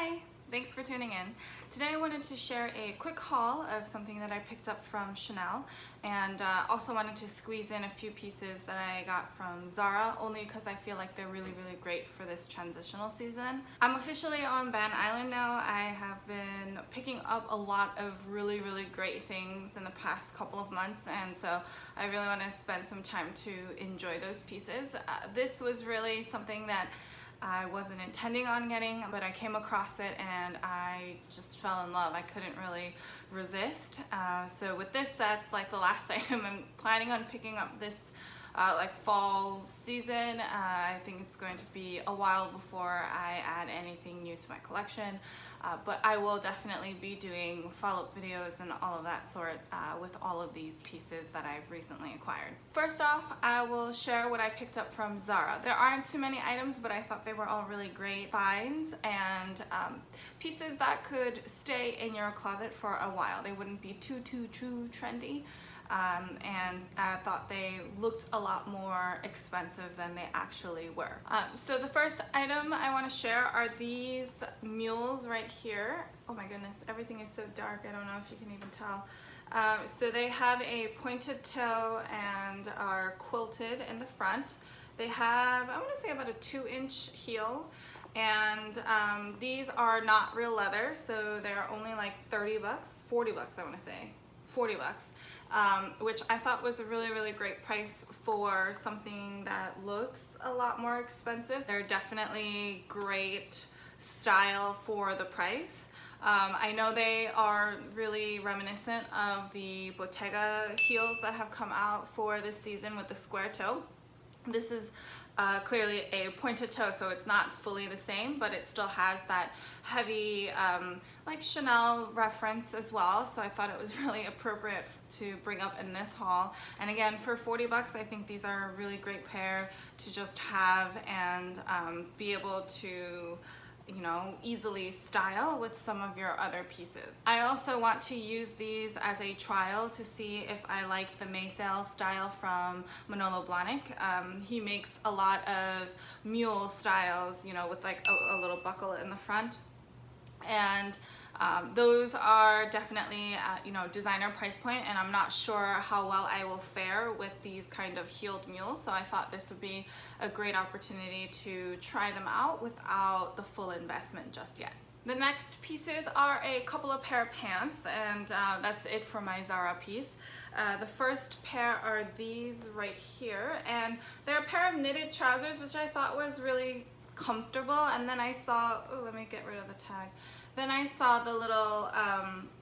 Hi! Thanks for tuning in. Today I wanted to share a quick haul of something that I picked up from Chanel, and also wanted to squeeze in a few pieces that I got from Zara, only because I feel like they're really great for this transitional season. I'm officially on Van Island now. I have been picking up a lot of really great things in the past couple of months, and so I really want to spend some time to enjoy those pieces. This was really something that I wasn't intending on getting, but I came across it and I just fell in love. I couldn't really resist. So with this, that's like the last item I'm planning on picking up this like fall season. I think it's going to be a while before I add anything new to my collection, but I will definitely be doing follow-up videos and all of that sort with all of these pieces that I've recently acquired. First off, I will share what I picked up from Zara. There aren't too many items, but I thought they were all really great finds and pieces that could stay in your closet for a while. They wouldn't be too trendy. And I thought they looked a lot more expensive than they actually were. So the first item I want to share are these mules right here. Oh my goodness, everything is so dark, I don't know if you can even tell. So they have a pointed toe and are quilted in the front. They have, I want to say, about a 2-inch heel, and these are not real leather, so they're only like 30 bucks, 40 bucks I want to say, 40 bucks. Which I thought was a really great price for something that looks a lot more expensive. They're definitely great style for the price. I know they are really reminiscent of the Bottega heels that have come out for this season with the square toe. This is clearly a pointed toe, so it's not fully the same, but it still has that heavy like Chanel reference as well, so I thought it was really appropriate to bring up in this haul. And again, for 40 bucks, I think these are a really great pair to just have and be able to, you know, easily style with some of your other pieces. I also want to use these as a trial to see if I like the Maysail style from Manolo Blahnik. He makes a lot of mule styles, you know, with like a little buckle in the front, and those are definitely at, you know, designer price point, and I'm not sure how well I will fare with these kind of heeled mules, so I thought this would be a great opportunity to try them out without the full investment just yet. The next pieces are a couple of pair of pants, and that's it for my Zara piece. The first pair are these right here, and they're a pair of knitted trousers, which I thought was really comfortable. And then I saw, oh, let me get rid of the tag. Then I saw the little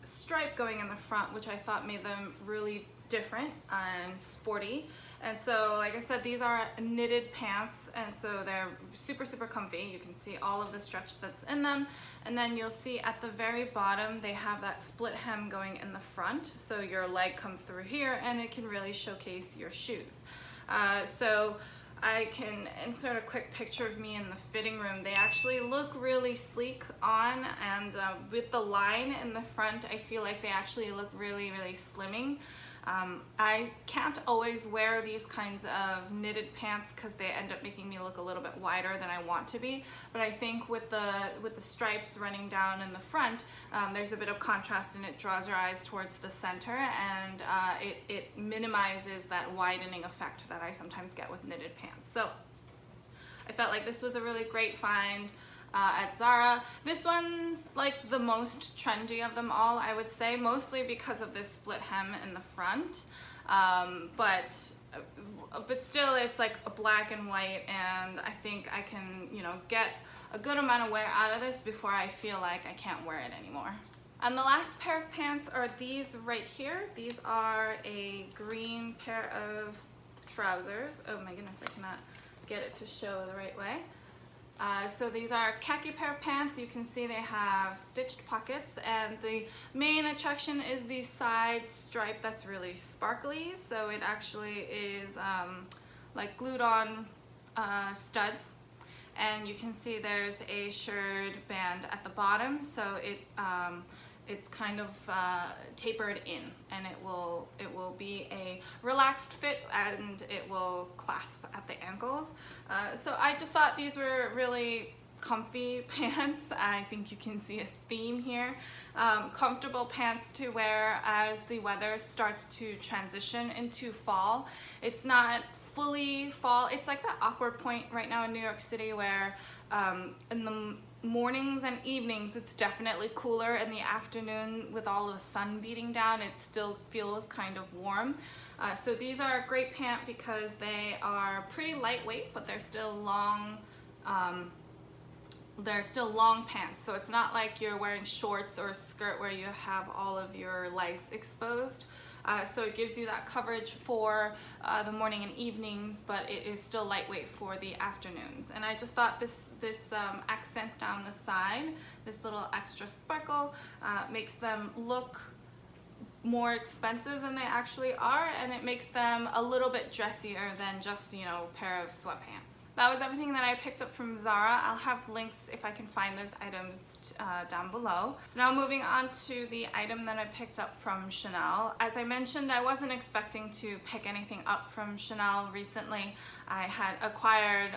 stripe going in the front, which I thought made them really different and sporty. And so, like I said, these are knitted pants, and so they're super comfy. You can see all of the stretch that's in them. And then you'll see at the very bottom, they have that split hem going in the front, so your leg comes through here, and it can really showcase your shoes. So I can insert a quick picture of me in the fitting room. They actually look really sleek on, and with the line in the front, I feel like they actually look really slimming. I can't always wear these kinds of knitted pants because they end up making me look a little bit wider than I want to be, but I think with the stripes running down in the front, there's a bit of contrast, and it draws your eyes towards the center, and it minimizes that widening effect that I sometimes get with knitted pants. So I felt like this was a really great find at Zara. This one's like the most trendy of them all, I would say, mostly because of this split hem in the front, but still it's like a black and white, and I think I can, you know, get a good amount of wear out of this before I feel like I can't wear it anymore. And the last pair of pants are these right here. These are a green pair of trousers. Oh my goodness, I cannot get it to show the right way. So these are khaki pair of pants. You can see they have stitched pockets, and the main attraction is the side stripe that's really sparkly, so it actually is like glued on studs, and you can see there's a shirred band at the bottom, so it's kind of tapered in, and it will be a relaxed fit, and it will clasp at the ankles. So I just thought these were really comfy pants. I think you can see a theme here. Comfortable pants to wear as the weather starts to transition into fall. It's not fully fall. It's like that awkward point right now in New York City where in the mornings and evenings it's definitely cooler. In the afternoon, with all the sun beating down, it still feels kind of warm. So these are a great pant because they are pretty lightweight, but they're still long. They're still long pants, so it's not like you're wearing shorts or a skirt where you have all of your legs exposed. So it gives you that coverage for the morning and evenings, but it is still lightweight for the afternoons. And I just thought this accent down the side, this little extra sparkle, makes them look more expensive than they actually are, and it makes them a little bit dressier than just, you know, a pair of sweatpants. That was everything that I picked up from Zara. I'll have links if I can find those items down below. So now moving on to the item that I picked up from Chanel. As I mentioned, I wasn't expecting to pick anything up from Chanel recently. I had acquired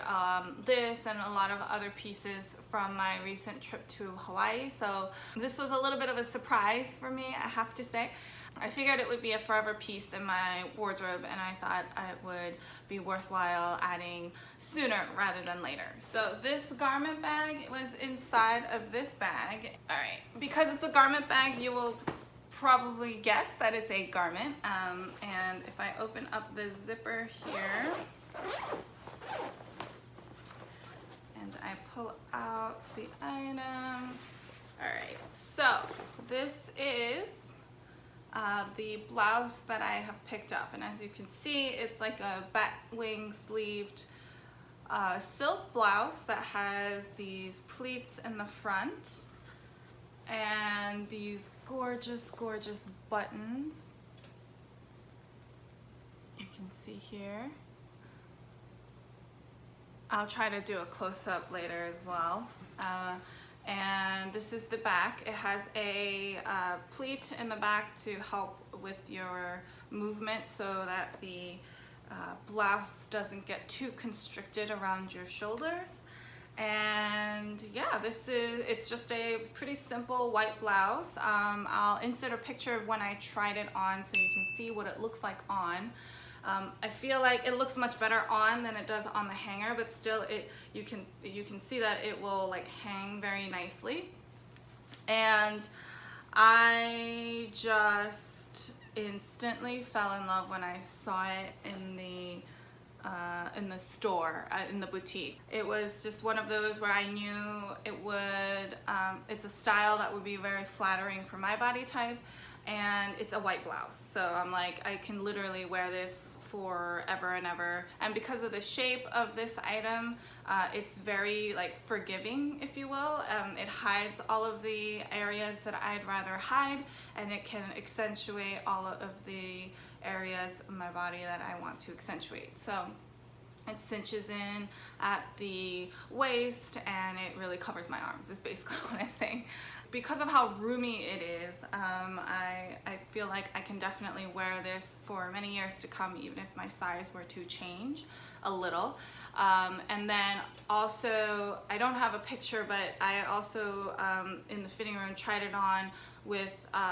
this and a lot of other pieces from my recent trip to Hawaii. So this was a little bit of a surprise for me, I have to say. I figured it would be a forever piece in my wardrobe, and I thought it would be worthwhile adding sooner rather than later. So this garment bag was inside of this bag. All right, because it's a garment bag, you will probably guess that it's a garment. And if I open up the zipper here, and I pull out the item. All right, so this is the blouse that I have picked up, and as you can see, it's like a bat wing sleeved silk blouse that has these pleats in the front and these gorgeous buttons. You can see here. I'll try to do a close-up later as well. And this is the back. It has a pleat in the back to help with your movement so that the blouse doesn't get too constricted around your shoulders. And yeah, it's just a pretty simple white blouse. I'll insert a picture of when I tried it on so you can see what it looks like on. I feel like it looks much better on than it does on the hanger, but still you can see that it will like hang very nicely. And I just instantly fell in love when I saw it in the store, in the boutique. It was just one of those where I knew it would, it's a style that would be very flattering for my body type, and it's a white blouse. So I'm like, I can literally wear this forever and ever. And because of the shape of this item, it's very like forgiving, if you will. It hides all of the areas that I'd rather hide, and it can accentuate all of the areas of my body that I want to accentuate. So it cinches in at the waist and it really covers my arms, is basically what I'm saying. Because of how roomy it is, I feel like I can definitely wear this for many years to come, even if my size were to change a little. And then also, I don't have a picture, but I also, in the fitting room, tried it on with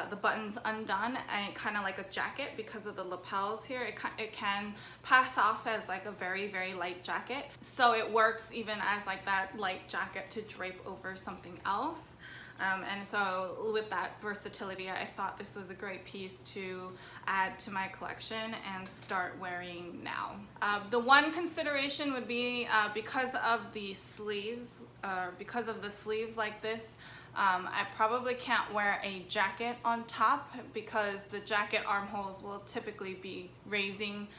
the buttons undone and kind of like a jacket because of the lapels here. It can pass off as like a very light jacket. So it works even as like that light jacket to drape over something else. And so with that versatility, I thought this was a great piece to add to my collection and start wearing now. The one consideration would be because of the sleeves, like this, I probably can't wear a jacket on top because the jacket armholes will typically be raising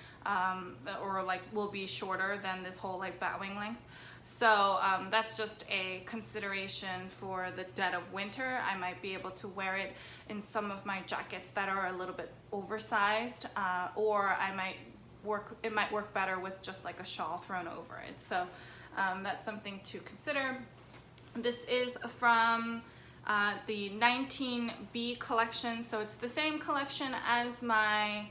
or like will be shorter than this whole like bat wing length. So that's just a consideration for the dead of winter. I might be able to wear it in some of my jackets that are a little bit oversized, or it might work better with just like a shawl thrown over it. So that's something to consider. This is from the 19B collection, so it's the same collection as my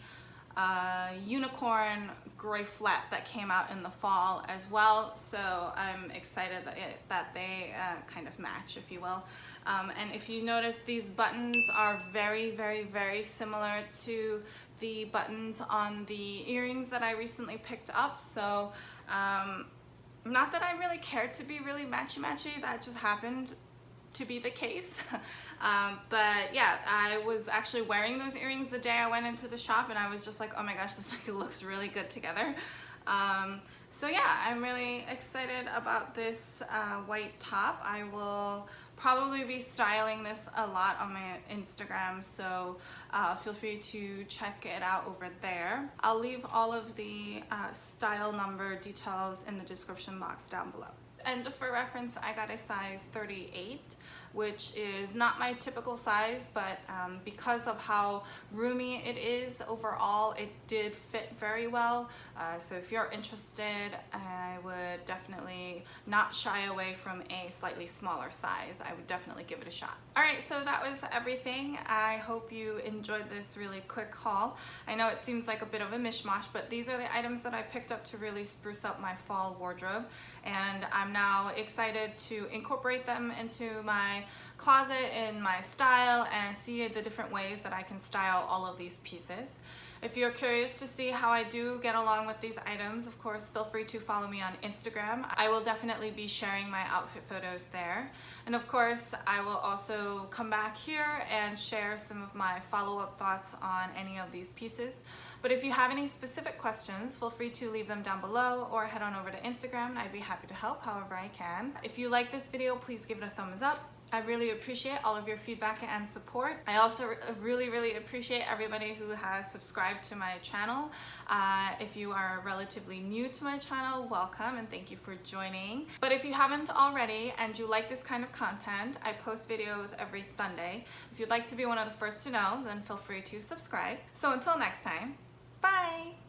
unicorn gray flat that came out in the fall as well. So I'm excited that they kind of match, if you will. And if you notice, these buttons are very, very, very similar to the buttons on the earrings that I recently picked up. So not that I really cared to be really matchy-matchy, that just happened to be the case. But yeah, I was actually wearing those earrings the day I went into the shop, and I was just like, oh my gosh, this looks really good together. So yeah, I'm really excited about this white top. I will probably be styling this a lot on my Instagram, so feel free to check it out over there. I'll leave all of the style number details in the description box down below. And just for reference, I got a size 38, which is not my typical size, but because of how roomy it is overall, it did fit very well. So if you're interested, I would definitely not shy away from a slightly smaller size. I would definitely give it a shot. All right, so that was everything. I hope you enjoyed this really quick haul. I know it seems like a bit of a mishmash, but these are the items that I picked up to really spruce up my fall wardrobe, and I'm now excited to incorporate them into my closet in my style and see the different ways that I can style all of these pieces. If you're curious to see how I do get along with these items, of course, feel free to follow me on Instagram. I will definitely be sharing my outfit photos there. And of course, I will also come back here and share some of my follow-up thoughts on any of these pieces. But if you have any specific questions, feel free to leave them down below or head on over to Instagram, and I'd be happy to help however I can. If you like this video, please give it a thumbs up. I really appreciate all of your feedback and support. I also really appreciate everybody who has subscribed to my channel. If you are relatively new to my channel, welcome and thank you for joining. But if you haven't already and you like this kind of content, I post videos every Sunday. If you'd like to be one of the first to know, then feel free to subscribe. So until next time, bye!